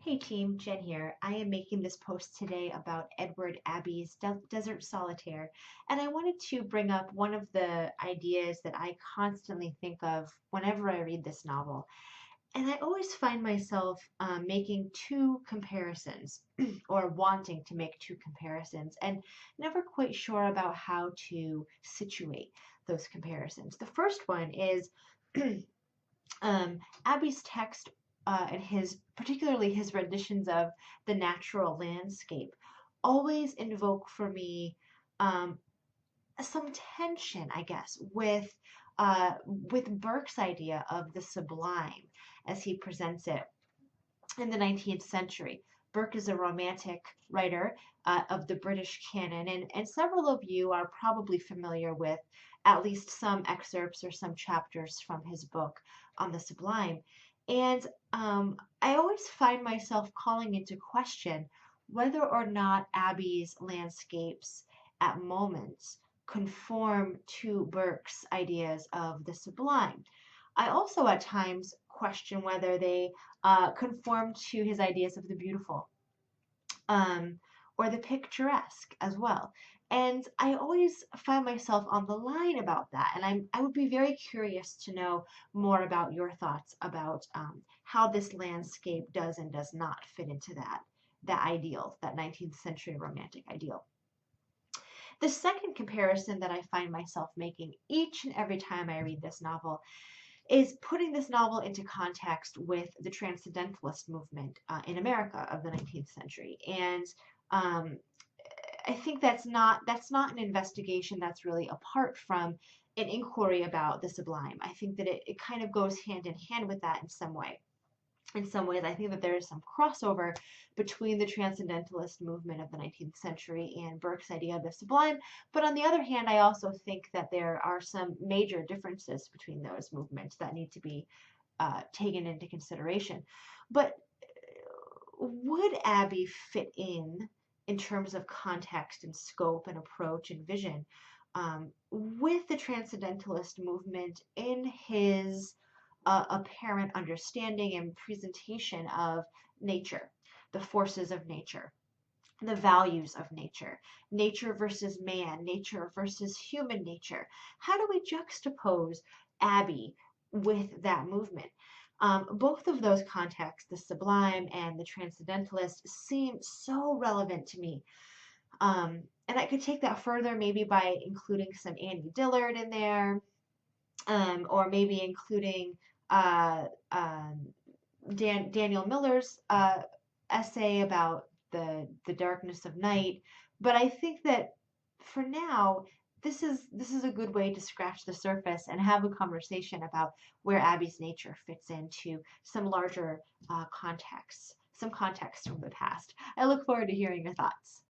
Hey team, Jen here. I am making this post today about Edward Abbey's Desert Solitaire, and I wanted to bring up one of the ideas that I constantly think of whenever I read this novel. And I always find myself making two comparisons, or wanting to make two comparisons, and never quite sure about how to situate those comparisons. The first one is Abbey's text and particularly his renditions of the natural landscape, always invoke for me um, some tension, I guess, with Burke's idea of the sublime as he presents it in the 19th century. Burke is a romantic writer of the British canon, and several of you are probably familiar with at least some excerpts or some chapters from his book on the Sublime. And I always find myself calling into question whether or not Abbey's landscapes at moments conform to Burke's ideas of the sublime. I also at times question whether they conform to his ideas of the beautiful um, or the picturesque as well. And I always find myself on the line about that. And I would be very curious to know more about your thoughts about how this landscape does and does not fit into that ideal, that 19th century romantic ideal. The second comparison that I find myself making each and every time I read this novel is putting this novel into context with the Transcendentalist movement in America of the 19th century. And um, I think that's not an investigation that's really apart from an inquiry about the sublime. I think that it kind of goes hand in hand with that in some way. In some ways, I think that there is some crossover between the Transcendentalist movement of the 19th century and Burke's idea of the sublime. But on the other hand, I also think that there are some major differences between those movements that need to be taken into consideration. But would Abbey fit in terms of context and scope and approach and vision with the Transcendentalist movement in his apparent understanding and presentation of nature, the forces of nature, the values of nature, nature versus man, nature versus human nature? How do we juxtapose Abbey with that movement? Both of those contexts, the sublime and the transcendentalist, seem so relevant to me. And I could take that further maybe by including some Annie Dillard in there, or maybe including uh, um, Daniel Miller's essay about the darkness of night. But I think that for now, this is a good way to scratch the surface and have a conversation about where Abbey's nature fits into some larger contexts, some context from the past. I look forward to hearing your thoughts.